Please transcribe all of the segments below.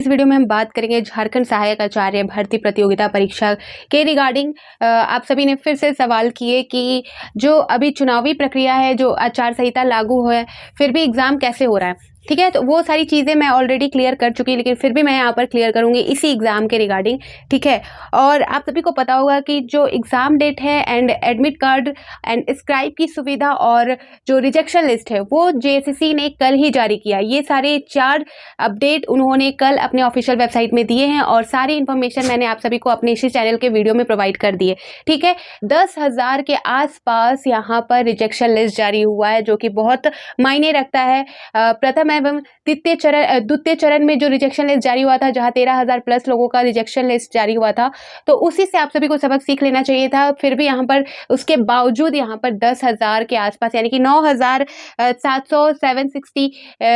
इस वीडियो में हम बात करेंगे झारखंड सहायक आचार्य भर्ती प्रतियोगिता परीक्षा के रिगार्डिंग। आप सभी ने फिर से सवाल किए कि जो अभी चुनावी प्रक्रिया है, जो आचार संहिता लागू है, फिर भी एग्ज़ाम कैसे हो रहा है। ठीक है, तो वो सारी चीज़ें मैं ऑलरेडी क्लियर कर चुकी, लेकिन फिर भी मैं यहाँ पर क्लियर करूँगी इसी एग्ज़ाम के रिगार्डिंग। ठीक है, और आप सभी को पता होगा कि जो एग्ज़ाम डेट है and admit card and scribe की सुविधा और जो रिजेक्शन लिस्ट है वो जेएसएससी ने कल ही जारी किया। ये सारे 4 अपडेट उन्होंने कल अपने ऑफिशियल वेबसाइट में दिए हैं और सारी इन्फॉर्मेशन मैंने आप सभी को अपने इसी चैनल के वीडियो में प्रोवाइड कर दी है। ठीक है, 10,000 के आसपास यहाँ पर रिजेक्शन लिस्ट जारी हुआ है, जो कि बहुत मायने रखता है। प्रथम एवं द्वितीय चरण में जो रिजेक्शन लिस्ट जारी हुआ था, जहाँ 13,000 प्लस लोगों का रिजेक्शन लिस्ट जारी हुआ था, तो उसी से आप सभी को सबक सीख लेना चाहिए था। फिर भी यहाँ पर उसके बावजूद यहाँ पर 10,000 के आसपास यानी कि 9,700 760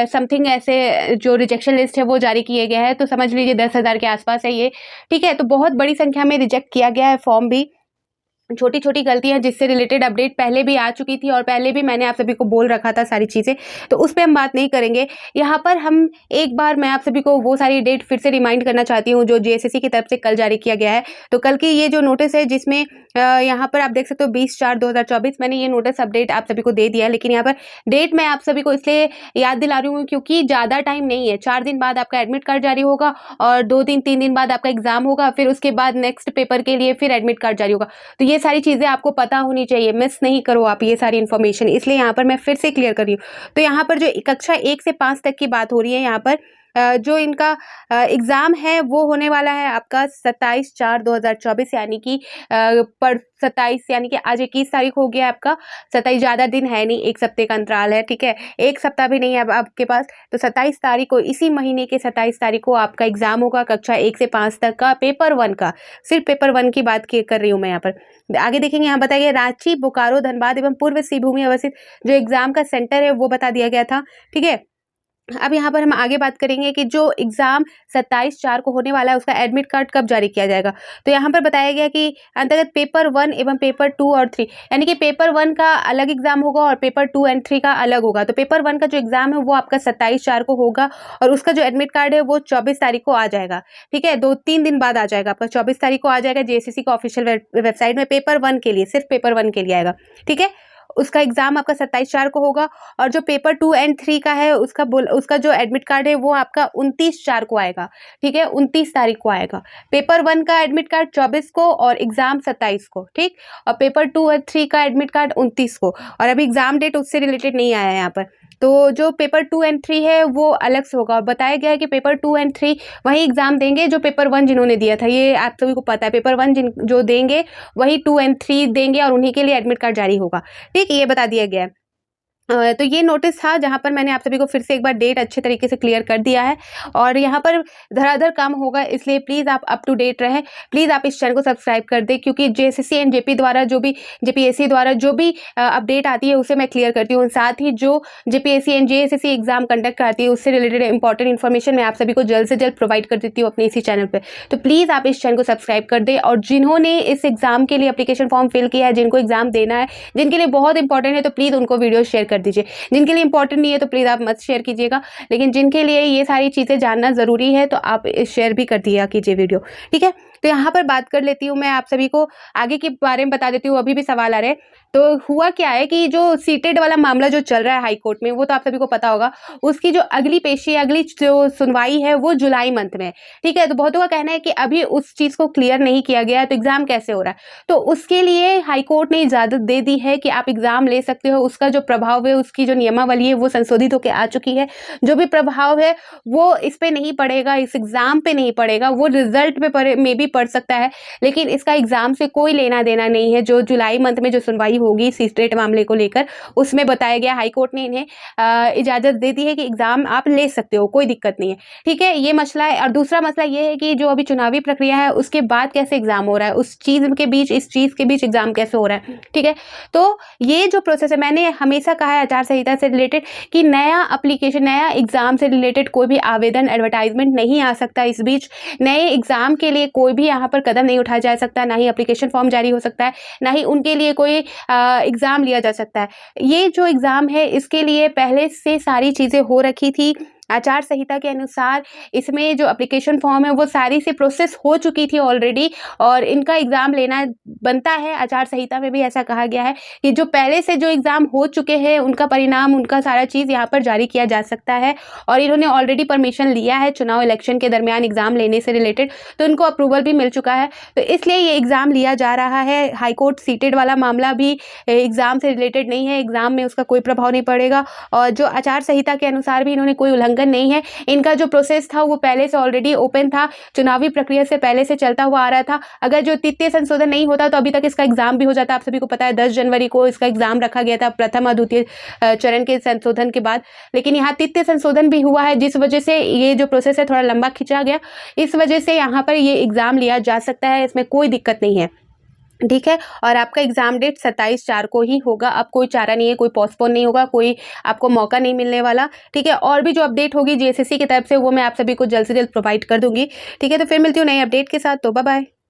समथिंग ऐसे जो रिजेक्शन लिस्ट है वो जारी किए गए हैं। तो समझ लीजिए 10,000 के आसपास है ये। ठीक है, तो बहुत बड़ी संख्या में रिजेक्ट किया गया है फॉर्म भी। छोटी छोटी गलतियां जिससे रिलेटेड अपडेट पहले भी आ चुकी थी और पहले भी मैंने आप सभी को बोल रखा था सारी चीज़ें, तो उस पर हम बात नहीं करेंगे। यहाँ पर हम एक बार मैं आप सभी को वो सारी डेट फिर से रिमाइंड करना चाहती हूँ जो जेएसएससी की तरफ से कल जारी किया गया है। तो कल की ये जो नोटिस है, जिसमें यहाँ पर आप देख सकते हो 20/4/2024 मैंने ये नोटिस अपडेट आप सभी को दे दिया है। लेकिन यहाँ पर डेट मैं आप सभी को इसलिए याद दिला रही हूँ क्योंकि ज़्यादा टाइम नहीं है। 4 दिन बाद आपका एडमिट कार्ड जारी होगा और 2-3 दिन बाद आपका एग्जाम होगा, फिर उसके बाद नेक्स्ट पेपर के लिए फिर एडमिट कार्ड जारी होगा। तो ये सारी चीज़ें आपको पता होनी चाहिए, मिस नहीं करो आप ये सारी इन्फॉर्मेशन, इसलिए यहाँ पर मैं फिर से क्लियर कर रही हूँ। तो यहाँ पर जो कक्षा 1 से 5 तक की बात हो रही है, यहाँ पर जो इनका एग्ज़ाम है वो होने वाला है आपका 27/4/2024 यानी कि पर 27 यानी कि आज 21 तारीख हो गया आपका। 27 ज़्यादा दिन है नहीं, 1 सप्ताह का अंतराल है। ठीक है, 1 सप्ताह भी नहीं है अब आपके पास। तो 27 तारीख को, इसी महीने के 27 तारीख को आपका एग्ज़ाम होगा कक्षा 1 से 5 तक का, पेपर 1 का। सिर्फ पेपर 1 की बात कर रही हूँ मैं यहाँ पर। आगे देखेंगे, यहाँ बताया गया रांची, बोकारो, धनबाद एवं पूर्व सिंहभूम में अवस्थित जो एग्ज़ाम का सेंटर है वो बता दिया गया था। ठीक है, अब यहाँ पर हम आगे बात करेंगे कि जो एग्ज़ाम 27/4 को होने वाला है उसका एडमिट कार्ड कब जारी किया जाएगा। तो यहाँ पर बताया गया कि अंतर्गत पेपर 1 एवं पेपर 2 और 3 यानी कि पेपर 1 का अलग एग्ज़ाम होगा और पेपर 2 एंड 3 का अलग होगा। तो पेपर 1 का जो एग्ज़ाम है वो आपका 27/4 को होगा और उसका जो एडमिट कार्ड है वो 24 तारीख को आ जाएगा। ठीक है, 2-3 दिन बाद आ जाएगा आपका, 24 तारीख को आ जाएगा जेएसएससी का ऑफिशियल वेबसाइट में। पेपर 1 के लिए, सिर्फ पेपर 1 के लिए आएगा। ठीक है, उसका एग्ज़ाम आपका 27/4 को होगा और जो पेपर 2 एंड 3 का है उसका जो एडमिट कार्ड है वो आपका 29/4 को आएगा। ठीक है, 29 तारीख को आएगा। पेपर 1 का एडमिट कार्ड 24 को और एग्ज़ाम 27 को। ठीक, और पेपर 2 और 3 का एडमिट कार्ड 29 को। और अभी एग्ज़ाम डेट उससे रिलेटेड नहीं आया है यहाँ पर। तो जो पेपर 2 एंड 3 है वो अलग से होगा और बताया गया है कि पेपर 2 एंड 3 वही एग्ज़ाम देंगे जो पेपर 1 जिन्होंने दिया था। ये आप सभी को पता है, पेपर 1 जो देंगे वही 2 एंड 3 देंगे और उन्हीं के लिए एडमिट कार्ड जारी होगा। ठीक, ये बता दिया गया है। तो ये नोटिस था जहाँ पर मैंने आप सभी को फिर से एक बार डेट अच्छे तरीके से क्लियर कर दिया है और यहाँ पर धड़ाधड़ काम होगा, इसलिए प्लीज़ आप अप टू डेट रहें। प्लीज़ आप इस चैनल को सब्सक्राइब कर दें क्योंकि जेएसएससी एंड जेपी द्वारा जो भी जेपीएससी द्वारा जो भी अपडेट आती है उसे मैं क्लियर करती हूँ। साथ ही जो JPSC and JSSC exam conduct करती है उससे रिलेटेड इंपॉर्टेंट इन्फॉर्मेशन मैं आप सभी को जल्द से जल्द प्रोवाइड कर देती हूँ अपने इसी चैनल पर। तो प्लीज़ आप इस चैनल को सब्सक्राइब कर दें और जिन्होंने इस एग्ज़ाम के लिए अप्लीकेशन फॉर्म फिल किया है, जिनको एग्ज़ाम देना है, जिनके लिए बहुत इंपॉर्टेंट है, तो प्लीज़ उनको वीडियो शेयर कर दीजिए। जिनके लिए इंपॉर्टेंट नहीं है तो प्लीज़ आप मत शेयर कीजिएगा, लेकिन जिनके लिए ये सारी चीज़ें जानना ज़रूरी है तो आप शेयर भी कर दिया कीजिए वीडियो। ठीक है, तो यहाँ पर बात कर लेती हूँ मैं, आप सभी को आगे के बारे में बता देती हूँ। अभी भी सवाल आ रहे हैं। तो हुआ क्या है कि जो सीटेड वाला मामला जो चल रहा है हाई कोर्ट में, वो तो आप सभी को पता होगा, उसकी जो अगली पेशी, अगली जो सुनवाई है वो जुलाई मंथ में। ठीक है, तो बहुतों का कहना है कि अभी उस चीज़ को क्लियर नहीं किया गया है तो एग्ज़ाम कैसे हो रहा है। तो उसके लिए हाई कोर्ट ने इजाज़त दे दी है कि आप एग्ज़ाम ले सकते हो। उसका जो प्रभाव है, उसकी जो नियमावली है वो संशोधित होकर आ चुकी है। जो भी प्रभाव है वो इस पर नहीं पड़ेगा, इस एग्ज़ाम पे नहीं पड़ेगा, वो रिजल्ट पे में भी पड़ सकता है, लेकिन इसका एग्ज़ाम से कोई लेना देना नहीं है। जो जुलाई मंथ में जो सुनवाई होगी सीटेट मामले को लेकर, उसमें बताया गया, हाई कोर्ट ने इन्हें इजाज़त दे दी है कि एग्ज़ाम आप ले सकते हो, कोई दिक्कत नहीं है। ठीक है, ये मसला है। और दूसरा मसला ये है कि जो अभी चुनावी प्रक्रिया है उसके बाद कैसे एग्ज़ाम हो रहा है, उस चीज़ के बीच, इस चीज़ के बीच एग्ज़ाम कैसे हो रहा है। ठीक है, तो ये जो प्रोसेस है, मैंने हमेशा कहा है आचार संहिता से रिलेटेड कि नया एप्लीकेशन, नया एग्ज़ाम से रिलेटेड कोई भी आवेदन, एडवर्टाइजमेंट नहीं आ सकता। इस बीच नए एग्ज़ाम के लिए कोई भी यहाँ पर कदम नहीं उठाया जा सकता, ना ही एप्लीकेशन फॉर्म जारी हो सकता है, ना ही उनके लिए कोई एग्ज़ाम लिया जा सकता है। ये जो एग्ज़ाम है इसके लिए पहले से सारी चीज़ें हो रखी थी आचार संहिता के अनुसार इसमें जो एप्लीकेशन फॉर्म है वो सारी सी प्रोसेस हो चुकी थी ऑलरेडी और इनका एग्ज़ाम लेना बनता है। आचार संहिता में भी ऐसा कहा गया है कि जो पहले से जो एग्ज़ाम हो चुके हैं उनका परिणाम, उनका सारा चीज़ यहाँ पर जारी किया जा सकता है और इन्होंने ऑलरेडी परमिशन लिया है चुनाव इलेक्शन के दरमियान एग्ज़ाम लेने से रिलेटेड, तो इनको अप्रूवल भी मिल चुका है। तो इसलिए ये एग्ज़ाम लिया जा रहा है। हाईकोर्ट सीटेड वाला मामला भी एग्ज़ाम से रिलेटेड नहीं है, एग्ज़ाम में उसका कोई प्रभाव नहीं पड़ेगा और जो आचार संहिता के अनुसार भी इन्होंने कोई उल्लंघन नहीं है। इनका जो प्रोसेस था वो पहले से ऑलरेडी ओपन था, चुनावी प्रक्रिया से पहले से चलता हुआ आ रहा था। अगर जो तृतीय संशोधन नहीं होता तो अभी तक इसका एग्ज़ाम भी हो जाता। आप सभी को पता है 10 जनवरी को इसका एग्ज़ाम रखा गया था प्रथम और द्वितीय चरण के संशोधन के बाद, लेकिन यहाँ तृतीय संशोधन भी हुआ है जिस वजह से ये जो प्रोसेस है थोड़ा लंबा खिंचा गया। इस वजह से यहाँ पर ये एग्ज़ाम लिया जा सकता है, इसमें कोई दिक्कत नहीं है। ठीक है, और आपका एग्ज़ाम डेट 27/4 को ही होगा। अब कोई चारा नहीं है, कोई पोस्टपोन नहीं होगा, कोई आपको मौका नहीं मिलने वाला। ठीक है, और भी जो अपडेट होगी जीएसएससी की तरफ से वो मैं आप सभी को जल्द से जल्द प्रोवाइड कर दूंगी। ठीक है, तो फिर मिलती हूँ नए अपडेट के साथ। तो बाय बाय।